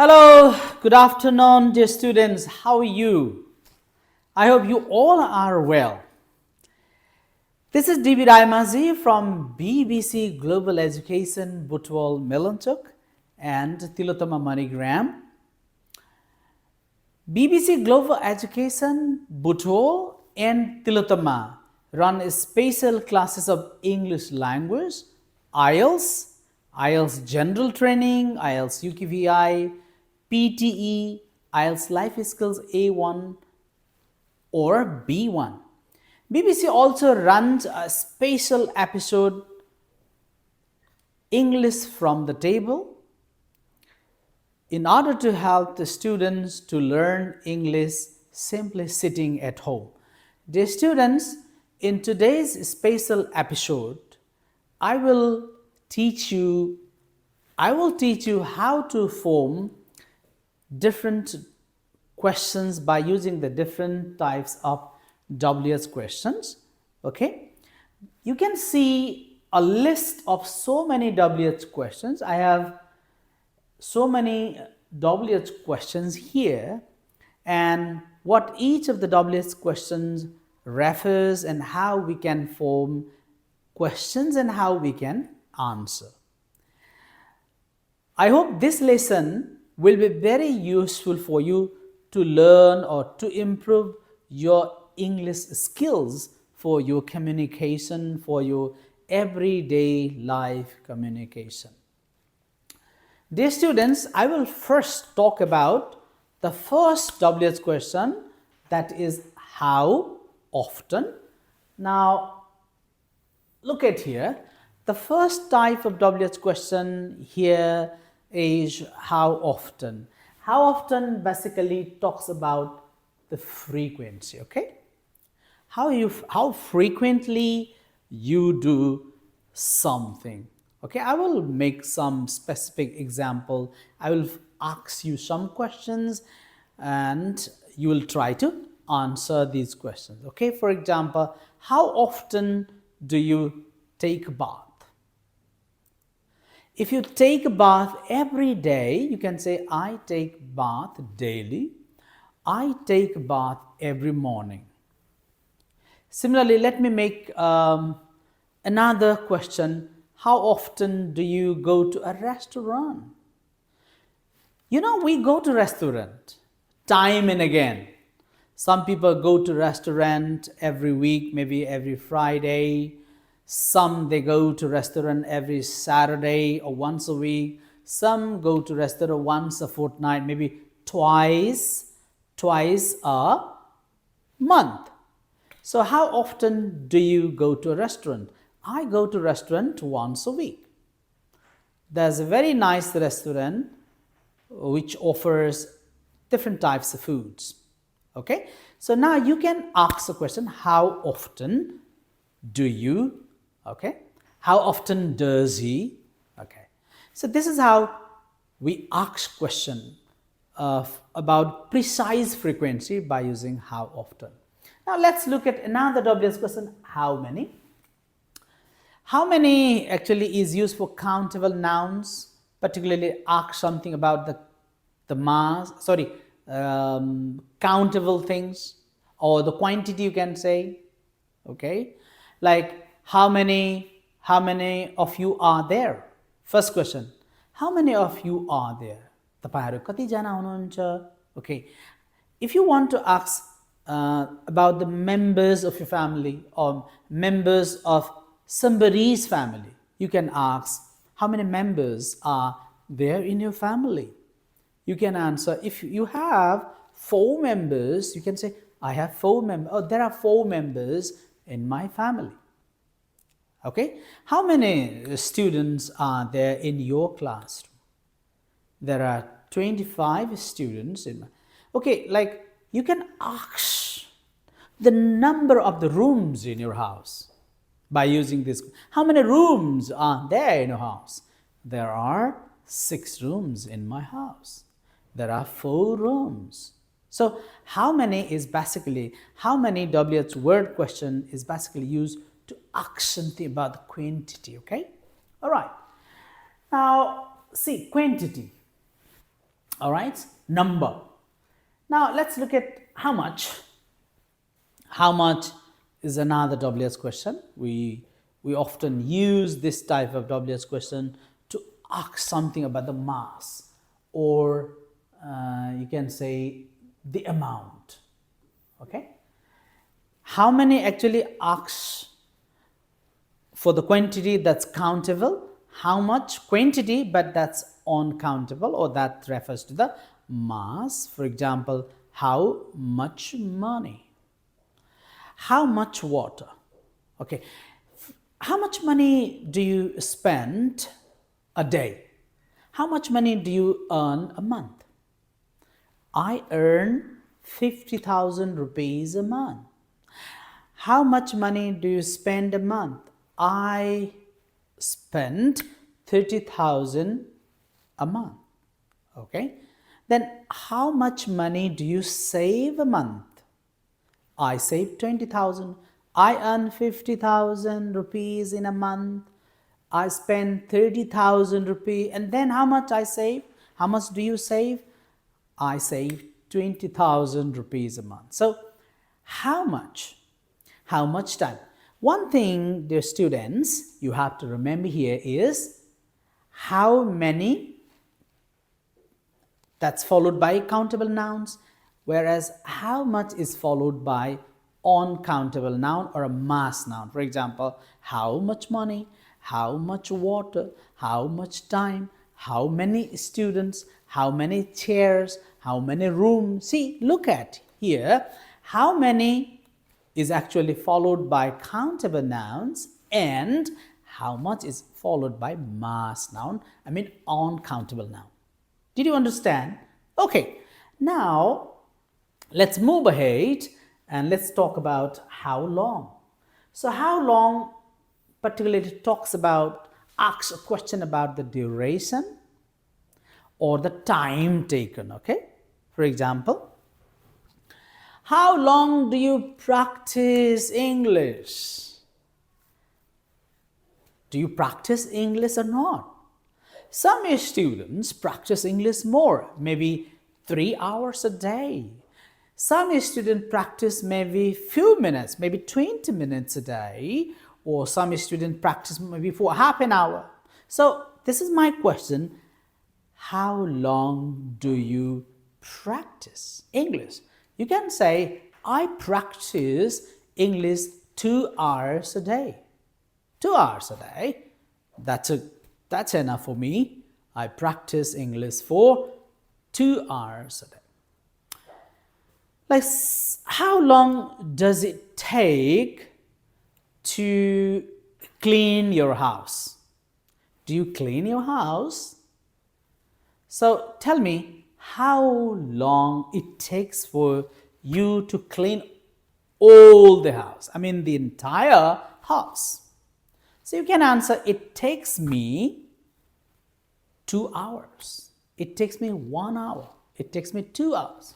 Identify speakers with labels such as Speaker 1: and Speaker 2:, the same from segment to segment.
Speaker 1: Hello, good afternoon, dear students. How are you? I hope you all are well. This is DB Raimazi from BBC Global Education, Butwal, Melanchuk, and Tilotama Manigram. BBC Global Education, Butwal, and Tilotama run special classes of English language, IELTS, IELTS General Training, IELTS UKVI, PTE, IELTS Life Skills A1 or B1. BBC also runs a special episode English from the Table in order to help the students to learn English simply sitting at home. Dear students, in today's special episode, I will teach you how to form different questions by using the different types of WH questions. Okay, you can see a list of so many WH questions. I have so many WH questions here, and what each of the WH questions refers and how we can form questions and how we can answer. I hope this lesson will be very useful for you to learn or to improve your English skills for your communication, for your everyday life communication. Dear students, I will first talk about the first WH question, that is how often. Now, look at here. The first type of WH question here is how often. How often basically talks about the frequency, okay? How frequently you do something. Okay, I will make some specific example. I will ask you some questions and you will try to answer these questions. Okay, for example, how often do you take a bath? If you take a bath every day, you can say, I take bath daily. I take a bath every morning. Similarly, let me make another question. How often do you go to a restaurant? You know, we go to restaurant time and again. Some people go to restaurant every week, maybe every Friday. Some they go to restaurant every Saturday or once a week. Some go to restaurant once a fortnight, maybe twice a month. So how often do you go to a restaurant? I go to restaurant once a week. There's a very nice restaurant which offers different types of foods. Okay, so now you can ask the question, how often do you? Okay, how often does he? Okay, so this is how we ask question about precise frequency by using how often. Now let's look at another WH question, how many. How many actually is used for countable nouns, particularly ask something about the mass, countable things or the quantity, you can say. Okay, like how many of you are there? First question, how many of you are there? तपाईहरु कति जना हुनुहुन्छ? Okay, if you want to ask about the members of your family or members of somebody's family, you can ask, how many members are there in your family? You can answer, if you have 4 members, you can say, I have 4 members, or there are 4 members in my family. Okay, how many students are there in your classroom? There are 25 students in my, okay, like you can ask the number of the rooms in your house by using this. How many rooms are there in your house? There are 6 rooms in my house. There are 4 rooms. So how many is basically, how many WH word question is basically used to ask something about the quantity, okay? All right. Now, see, quantity. All right, number. Now let's look at how much. How much is another WS question. We often use this type of WS question to ask something about the mass, or you can say the amount. Okay, how many actually asks for the quantity that's countable, how much quantity but that's uncountable, or that refers to the mass. For example, how much money, how much water. Okay, how much money do you spend a day? How much money do you earn a month? I earn 50,000 rupees a month. How much money do you spend a month? I spend 30,000 a month. Okay, then how much money do you save a month? I save 20,000. I earn 50,000 rupees in a month. I spend 30,000 rupees. And then how much I save? How much do you save? I save 20,000 rupees a month. So how much? How much time? One thing, dear students, you have to remember here is how many, that's followed by countable nouns, whereas how much is followed by uncountable noun or a mass noun. For example, how much money, how much water, how much time, how many students, how many chairs, how many rooms. See, look at here, how many is actually followed by countable nouns, and how much is followed by mass noun, I mean uncountable noun. Did you understand? Okay, now let's move ahead and let's talk about how long. So how long particularly talks about, asks a question about the duration or the time taken. Okay, for example, how long do you practice English? Do you practice English or not? Some students practice English more, maybe 3 hours a day. Some students practice maybe few minutes, maybe 20 minutes a day, or some students practice maybe for half an hour. So this is my question. How long do you practice English? You can say, I practice English 2 hours a day. 2 hours a day. That's enough for me. I practice English for 2 hours a day. Like, how long does it take to clean your house? Do you clean your house? So tell me how long it takes for you to clean all the house, I mean the entire house. So you can answer, it takes me 2 hours. It takes me 1 hour. It takes me 2 hours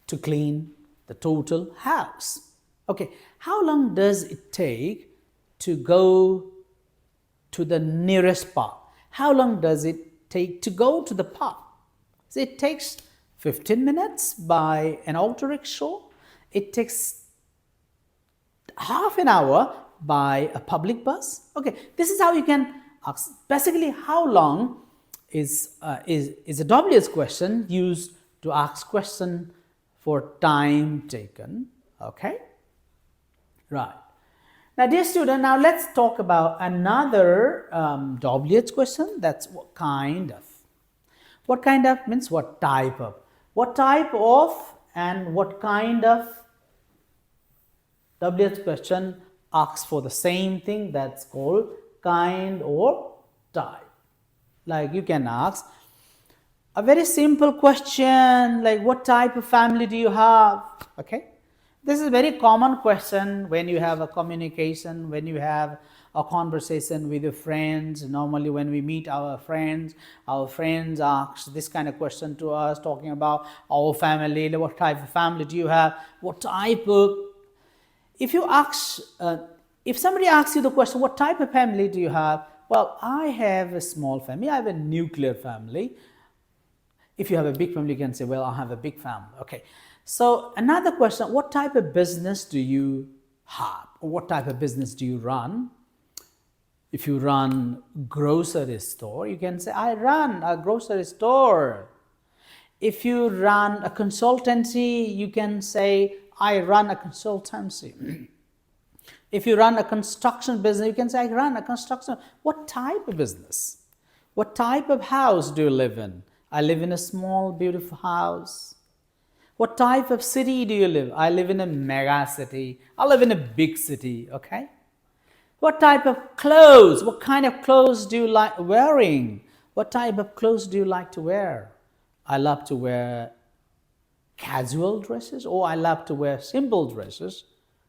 Speaker 1: to clean the total house. Okay, how long does it take to go to the nearest park? How long does it take to go to the park? So it takes 15 minutes by an auto rickshaw. It takes half an hour by a public bus. Okay, this is how you can ask. Basically, how long is a WS question used to ask question for time taken. Okay, right. Now, dear student, now let's talk about another WH question. That's what kind of. What kind of means what type of. What type of and what kind of WH question asks for the same thing, that's called kind or type. Like you can ask a very simple question like what type of family do you have? Okay, this is a very common question when you have a communication, when you have a conversation with your friends. Normally when we meet our friends ask this kind of question to us, talking about our family. What type of family do you have? What type of, if you ask if somebody asks you the question, what type of family do you have? Well, I have a small family, I have a nuclear family. If you have a big family, you can say, well, I have a big family. Okay. So another question, what type of business do you have? Or what type of business do you run? If you run grocery store, you can say, I run a grocery store. If you run a consultancy, you can say, I run a consultancy. If you run a construction business, you can say, I run a construction. What type of business? What type of house do you live in? I live in a small, beautiful house. What type of city do you live? I live in a mega city. I live in a big city, okay? What type of clothes? What kind of clothes do you like wearing? What type of clothes do you like to wear? I love to wear casual dresses, or I love to wear simple dresses,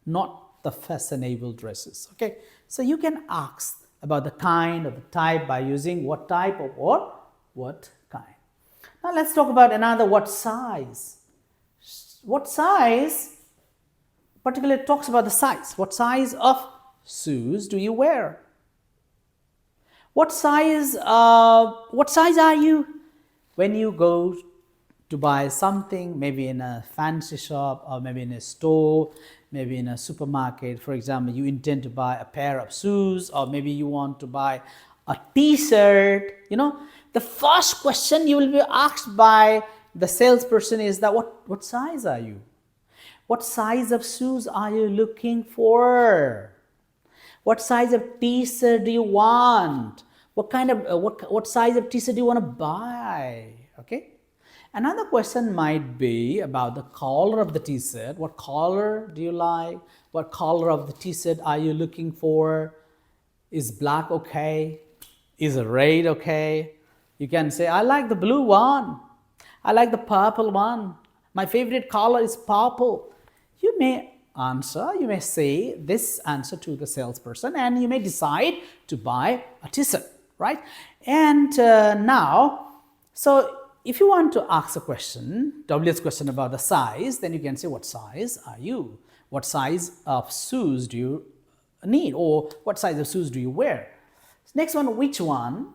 Speaker 1: not the fashionable dresses, okay? So you can ask about the kind or the type by using what type of or what kind. Now let's talk about another, what size. What size, particularly talks about the size. What size of shoes do you wear? What size are you when you go to buy something, maybe in a fancy shop or maybe in a store, maybe in a supermarket? For example, you intend to buy a pair of shoes, or maybe you want to buy a t-shirt. You know, the first question you will be asked by the salesperson is that what size are you? What size of shoes are you looking for? What size of t-shirt do you want? What kind of what size of t-shirt do you want to buy? Okay. Another question might be about the color of the t-shirt. What color do you like? What color of the t-shirt are you looking for? Is black okay? Is red okay? You can say, I like the blue one. I like the purple one. My favorite color is purple. You may answer, you may say this answer to the salesperson, and you may decide to buy a t-shirt, right? And now, so if you want to ask a question, WS question about the size, then you can say, what size are you? What size of shoes do you need? Or what size of shoes do you wear? Next one, which one?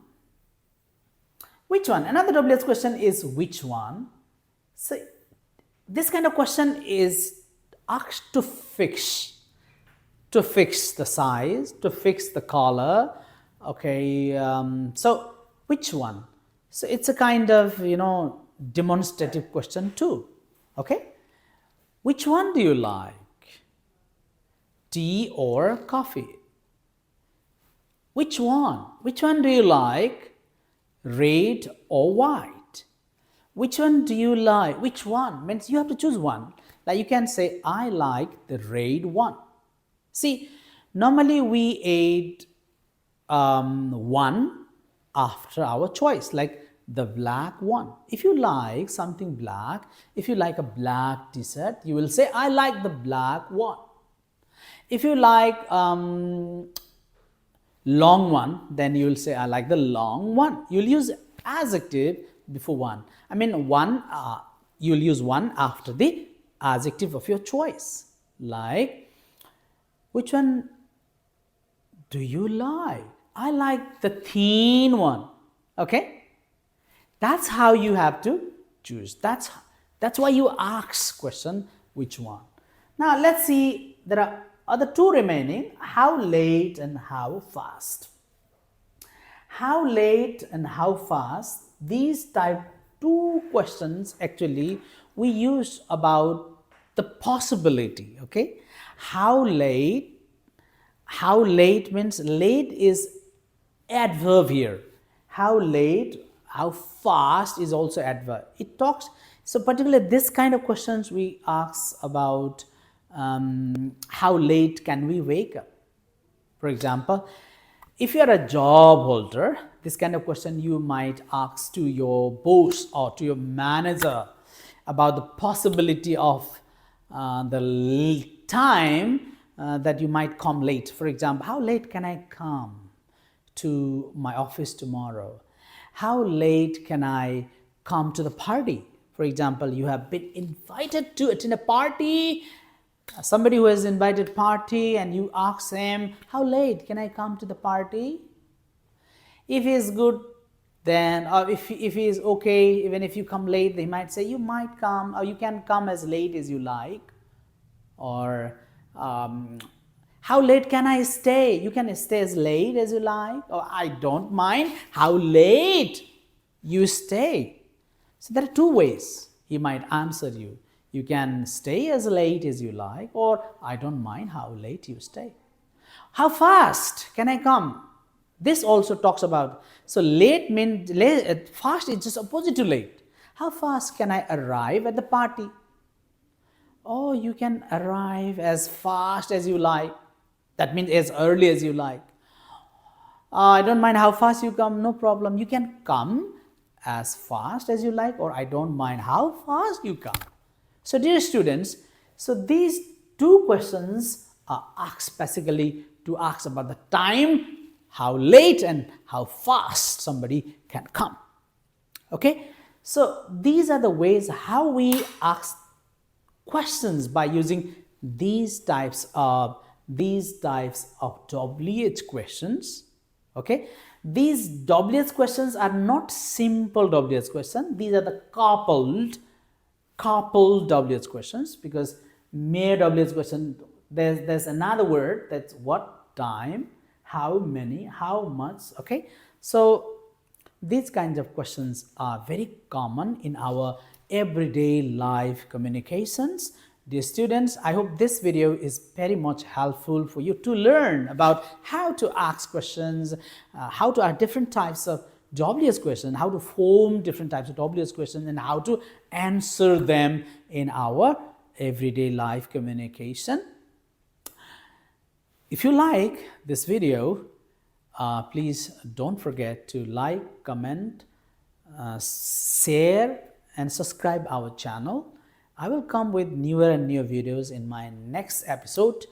Speaker 1: Which one? Another WS question is which one? So this kind of question is asked to fix the size, to fix the color. Okay, so which one? So it's a kind of, demonstrative question too. Okay, which one do you like? Tea or coffee? Which one? Which one do you like? Red or white? Which one do you like? Which one? Means you have to choose one. Like you can say, I like the red one. See, normally we add one after our choice, like the black one. If you like something black, if you like a black t-shirt, you will say, I like the black one. If you like long one, then you will say, I like the long one. You'll use adjective before one. I mean, one, you'll use one after the adjective of your choice. Like, which one do you like? I like the thin one. Okay? That's how you have to choose. That's why you ask question, which one. Now, let's see, there are other two remaining, how late and how fast. How late and how fast, these type two questions actually we use about the possibility, okay? How late means, late is adverb here. How late, how fast is also adverb. It talks, so particularly this kind of questions we ask about how late can we wake up. For example, if you are a job holder, this kind of question you might ask to your boss or to your manager about the possibility of the time that you might come late. For example, how late can I come to my office tomorrow? How late can I come to the party? For example, you have been invited to attend a party, somebody who has invited party, and you ask him, how late can I come to the party? If he is good, Then if he is okay, even if you come late, they might say you might come, or you can come as late as you like. Or how late can I stay? You can stay as late as you like, or I don't mind how late you stay. So there are two ways he might answer you. You can stay as late as you like, or I don't mind how late you stay. How fast can I come? This also talks about, so late means fast is just opposite to late. How fast can I arrive at the party? Oh, you can arrive as fast as you like. That means as early as you like. I don't mind how fast you come, no problem. You can come as fast as you like, or I don't mind how fast you come. So dear students, so these two questions are asked basically to ask about the time, how late and how fast somebody can come. Okay, so these are the ways how we ask questions by using these types of WH questions. Okay, these WH questions are not simple WH questions. These are the coupled WH questions, because mere WH question, there's another word, that's what time, how many, how much. Okay, so these kinds of questions are very common in our everyday life communications. Dear students, I hope this video is very much helpful for you to learn about how to ask questions, how to ask different types of WH questions, how to form different types of WH questions, and how to answer them in our everyday life communication. If you like this video, please don't forget to like, comment, share and subscribe our channel. I will come with newer and newer videos in my next episode.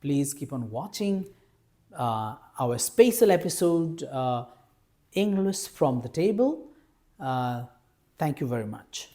Speaker 1: Please keep on watching our special episode, English from the Table. Thank you very much.